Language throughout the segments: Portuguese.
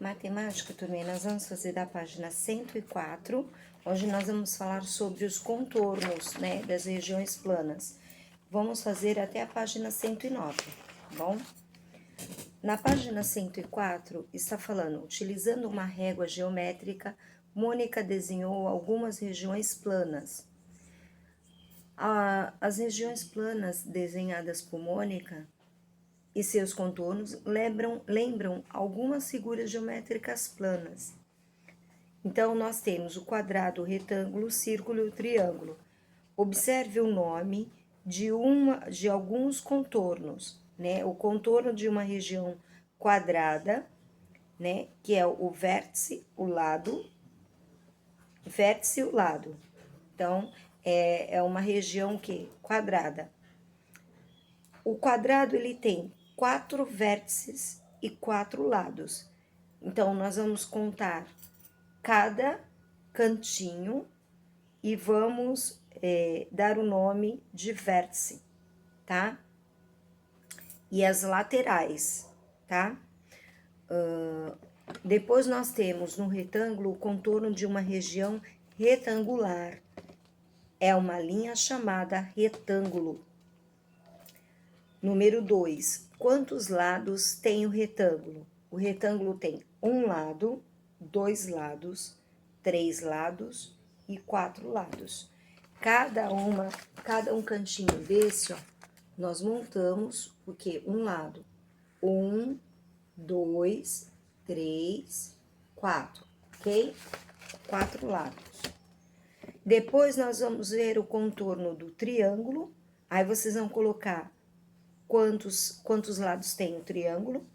Matemática, turminha, nós vamos fazer da página 104, onde nós vamos falar sobre os contornos, né, das regiões planas. Vamos fazer até a página 109, tá bom? Na página 104, está falando, utilizando uma régua geométrica, Mônica desenhou algumas regiões planas. As regiões planas desenhadas por Mônica e seus contornos lembram algumas figuras geométricas planas. Então, nós temos o quadrado, o retângulo, o círculo e o triângulo. Observe o nome de alguns contornos, né? O contorno de uma região quadrada, né? Que é o vértice, o lado, Então, é uma região que quadrada. O quadrado, ele tem 4 vértices e 4 lados. Então, nós vamos contar cada cantinho e vamos dar o nome de vértice, tá? E as laterais, tá? Depois nós temos no retângulo o contorno de uma região retangular. É uma linha chamada retângulo. Número 2. Quantos lados tem o retângulo? O retângulo tem um lado, 2 lados, 3 lados e 4 lados. Cada um cantinho desse, ó, nós montamos o quê? Um lado. 1, 2, 3, 4, ok? 4 lados. Depois nós vamos ver o contorno do triângulo. Aí vocês vão colocar quantos lados tem o triângulo,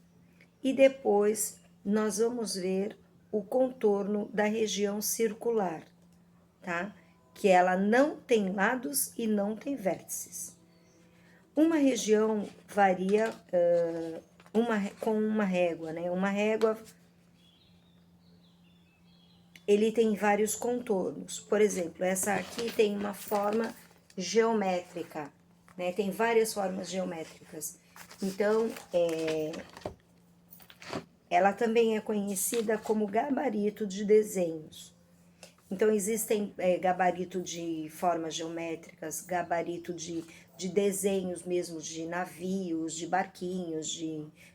e depois nós vamos ver o contorno da região circular, tá? Que ela não tem lados e não tem vértices. Uma região varia com uma régua, né? Uma régua, ele tem vários contornos. Por exemplo, essa aqui tem uma forma geométrica, né? Tem várias formas geométricas. Então, ela também é conhecida como gabarito de desenhos. Então, existem gabarito de formas geométricas, gabarito de desenhos mesmo, de navios, de barquinhos,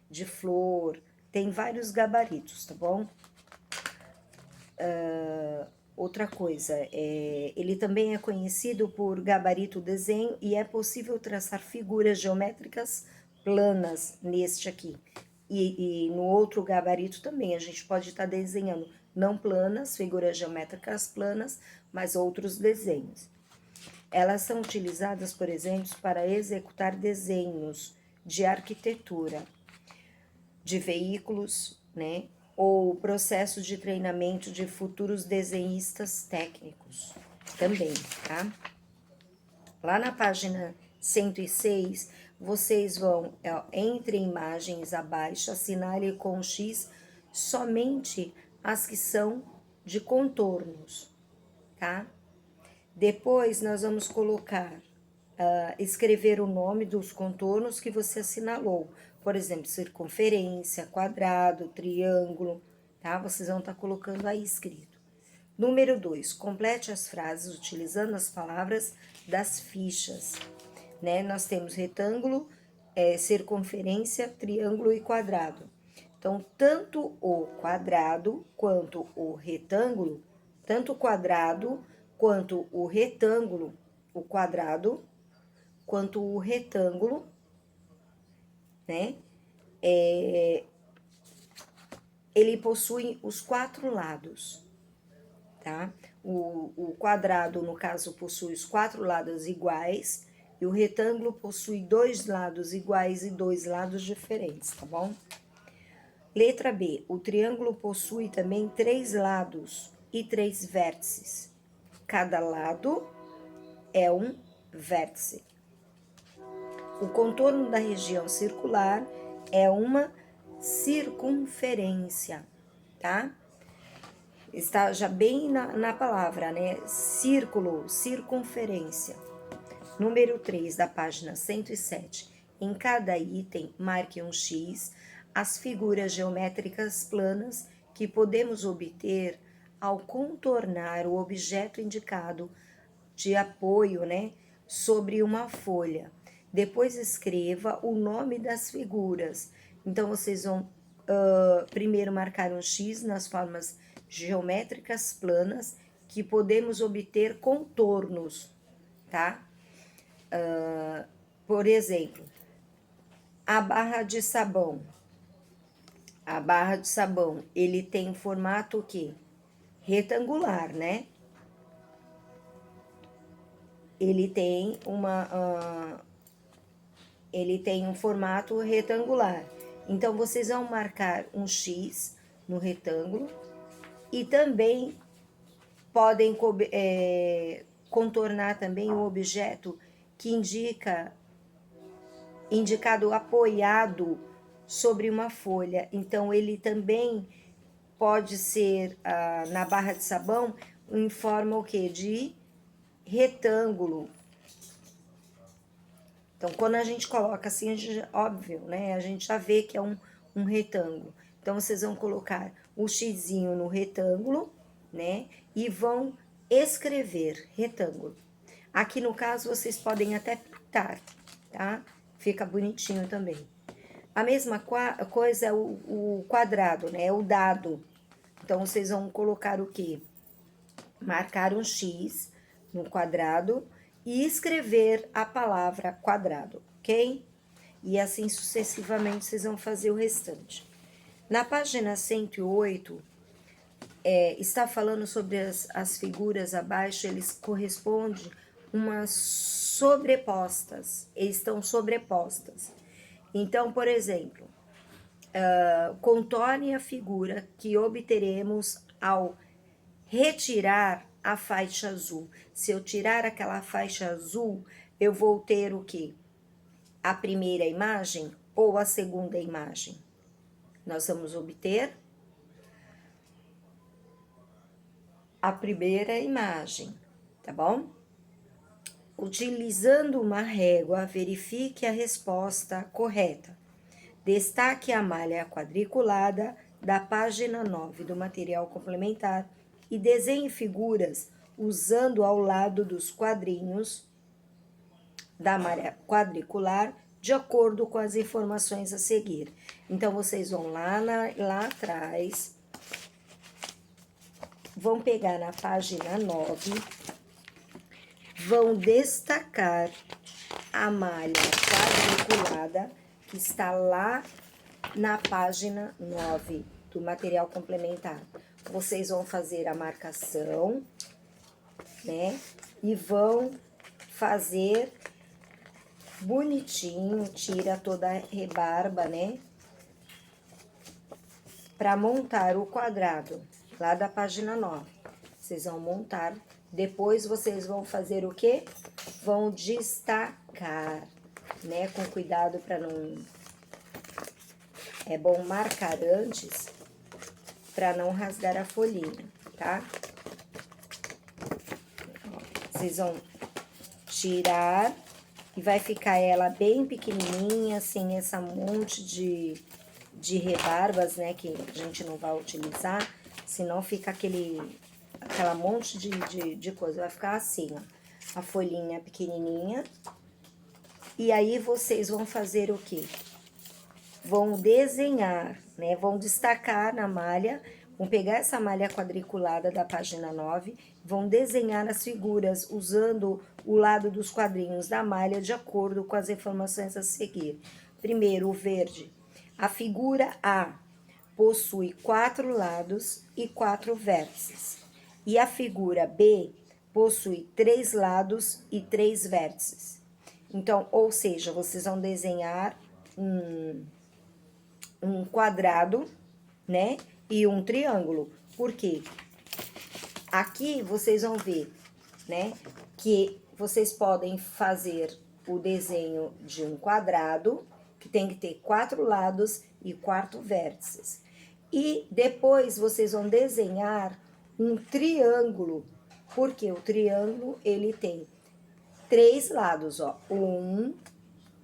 de flor. Tem vários gabaritos, tá bom? Outra coisa, ele também é conhecido por gabarito desenho e é possível traçar figuras geométricas planas neste aqui. E no outro gabarito também, a gente pode estar desenhando não planas, figuras geométricas planas, mas outros desenhos. Elas são utilizadas, por exemplo, para executar desenhos de arquitetura, de veículos, né? Ou processo de treinamento de futuros desenhistas técnicos também, tá? Lá na página 106, vocês vão, entre imagens abaixo, assinale com X somente as que são de contornos, tá? Depois, nós vamos colocar, escrever o nome dos contornos que você assinalou. Por exemplo, circunferência, quadrado, triângulo, tá? Vocês vão estar colocando aí escrito. Número 2, complete as frases utilizando as palavras das fichas, né? Nós temos retângulo, circunferência, triângulo e quadrado. Então, tanto o quadrado quanto o retângulo, tanto o quadrado quanto o retângulo, o quadrado quanto o retângulo, né? Ele possui os 4 lados, tá? O quadrado, no caso, possui os 4 lados iguais e o retângulo possui 2 lados iguais e 2 lados diferentes, tá bom? Letra B, o triângulo possui também 3 lados e 3 vértices. Cada lado é um vértice. O contorno da região circular é uma circunferência, tá? Está já bem na palavra, né? Círculo, circunferência. Número 3 da página 107. Em cada item, marque um X as figuras geométricas planas que podemos obter ao contornar o objeto indicado de apoio, né, sobre uma folha. Depois escreva o nome das figuras. Então, vocês vão primeiro marcar um X nas formas geométricas planas que podemos obter contornos, tá? Por exemplo, a barra de sabão. A barra de sabão, ele tem um formato o quê? Retangular, né? Ele tem um formato retangular. Então, vocês vão marcar um X no retângulo e também podem contornar também o objeto que indicado apoiado sobre uma folha. Então, ele também pode ser, na barra de sabão, em forma o quê? De retângulo. Então, quando a gente coloca assim, óbvio, né? A gente já vê que é um retângulo. Então, vocês vão colocar o xizinho no retângulo, né? E vão escrever retângulo. Aqui no caso, vocês podem até pintar, tá? Fica bonitinho também. A mesma coisa é o quadrado, né? É o dado. Então, vocês vão colocar o quê? Marcar um X no quadrado e escrever a palavra quadrado, ok? E assim sucessivamente vocês vão fazer o restante. Na página 108, está falando sobre as figuras abaixo, eles correspondem umas sobrepostas, eles estão sobrepostas. Então, por exemplo, contorne a figura que obteremos ao retirar a faixa azul. Se eu tirar aquela faixa azul, eu vou ter o quê? A primeira imagem ou a segunda imagem? Nós vamos obter a primeira imagem, tá bom? Utilizando uma régua, verifique a resposta correta. Destaque a malha quadriculada da página 9 do material complementar e desenhe figuras usando ao lado dos quadrinhos da malha quadricular de acordo com as informações a seguir. Então, vocês vão lá atrás, vão pegar na página 9, vão destacar a malha quadriculada que está lá na página 9 do material complementar. Vocês vão fazer a marcação, né? E vão fazer bonitinho, tira toda a rebarba, né? Para montar o quadrado lá da página 9. Vocês vão montar, depois vocês vão fazer o quê? Vão destacar, né? Com cuidado para não... É bom marcar antes para não rasgar a folhinha, tá? Vocês vão tirar e vai ficar ela bem pequenininha, sem essa monte de rebarbas, né? Que a gente não vai utilizar, senão fica aquela monte de coisa. Vai ficar assim, ó. A folhinha pequenininha. E aí, vocês vão fazer o quê? Vão desenhar, né? Vão destacar na malha, vão pegar essa malha quadriculada da página 9, vão desenhar as figuras usando o lado dos quadrinhos da malha de acordo com as informações a seguir. Primeiro, o verde. A figura A possui 4 lados e 4 vértices. E a figura B possui 3 lados e 3 vértices. Então, ou seja, vocês vão desenhar um quadrado, né? E um triângulo. Por quê? Aqui vocês vão ver, né? Que vocês podem fazer o desenho de um quadrado, que tem que ter 4 lados e 4 vértices. E depois vocês vão desenhar um triângulo, porque o triângulo, ele tem 3 lados, ó. 1,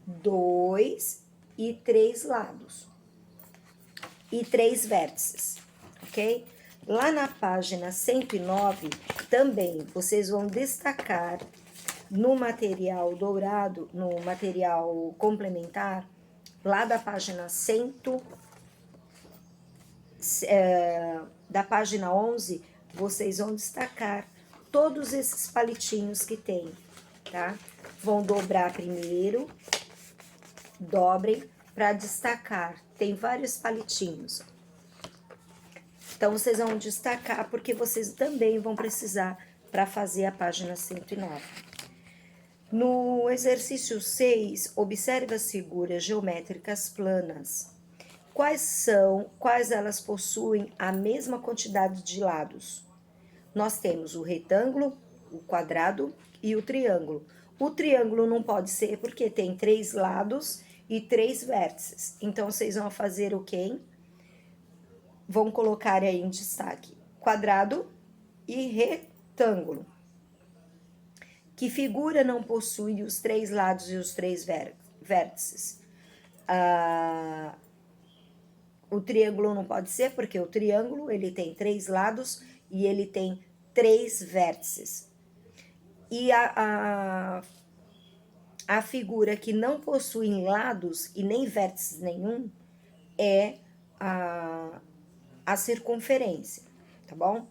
2 e 3 lados. E 3 vértices. ok? Lá na página 109, também, vocês vão destacar no material dourado, no material complementar, lá da página da página 11, vocês vão destacar todos esses palitinhos que tem, tá? Vão dobrar primeiro, dobrem para destacar. Tem vários palitinhos. Então, vocês vão destacar porque vocês também vão precisar para fazer a página 109. No exercício 6, observe as figuras geométricas planas. Quais elas possuem a mesma quantidade de lados? Nós temos o retângulo, o quadrado e o triângulo. O triângulo não pode ser porque tem 3 lados e 3 vértices. Então, vocês vão fazer o quê? Vão colocar aí em destaque quadrado e retângulo. Que figura não possui os 3 lados e os 3 vértices? O triângulo não pode ser, porque o triângulo ele tem 3 lados e ele tem 3 vértices. E a figura que não possui lados e nem vértices nenhum é a circunferência, tá bom?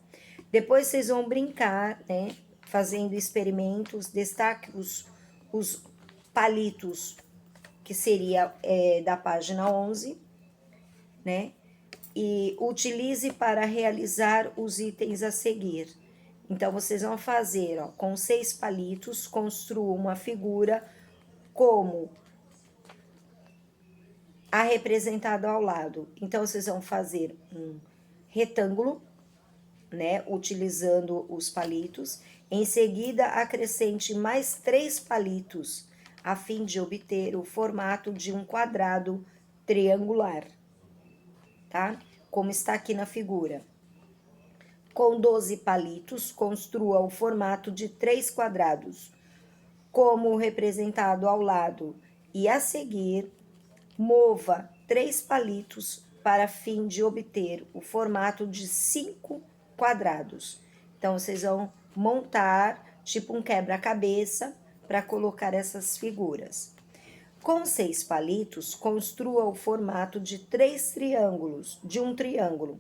Depois vocês vão brincar, né? Fazendo experimentos, destaque os palitos, que seria da página 11, né? E utilize para realizar os itens a seguir. Então, vocês vão fazer, ó, com 6 palitos, construa uma figura como a representada ao lado. Então, vocês vão fazer um retângulo, né, utilizando os palitos. Em seguida, acrescente mais 3 palitos, a fim de obter o formato de um quadrado triangular, tá? Como está aqui na figura. Com 12 palitos, construa o formato de 3 quadrados, como representado ao lado, e a seguir, mova 3 palitos para fim de obter o formato de 5 quadrados. Então, vocês vão montar tipo um quebra-cabeça para colocar essas figuras. Com 6 palitos, construa o formato de 3 triângulos, de um triângulo,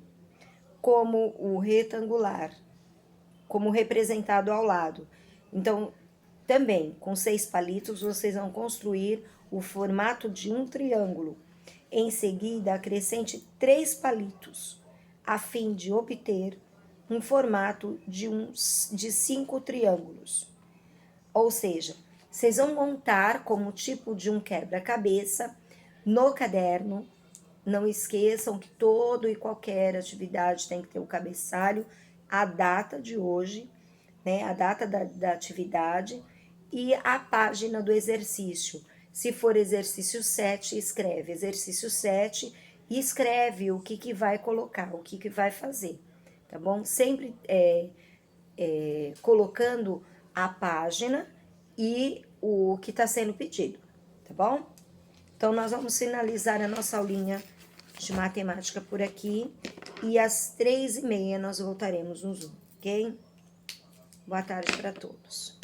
como o retangular, como representado ao lado. Então, também, com 6 palitos, vocês vão construir o formato de um triângulo. Em seguida, acrescente 3 palitos, a fim de obter um formato de 5 triângulos. Ou seja, vocês vão montar como tipo de um quebra-cabeça no caderno. Não esqueçam que todo e qualquer atividade tem que ter o cabeçalho, a data de hoje, né? A data da atividade e a página do exercício. Se for exercício 7, escreve exercício 7 e escreve o que vai colocar, o que vai fazer, tá bom? Sempre colocando a página e o que está sendo pedido, tá bom? Então, nós vamos finalizar a nossa aulinha de matemática por aqui e às 3h30 nós voltaremos no Zoom, ok? Boa tarde para todos.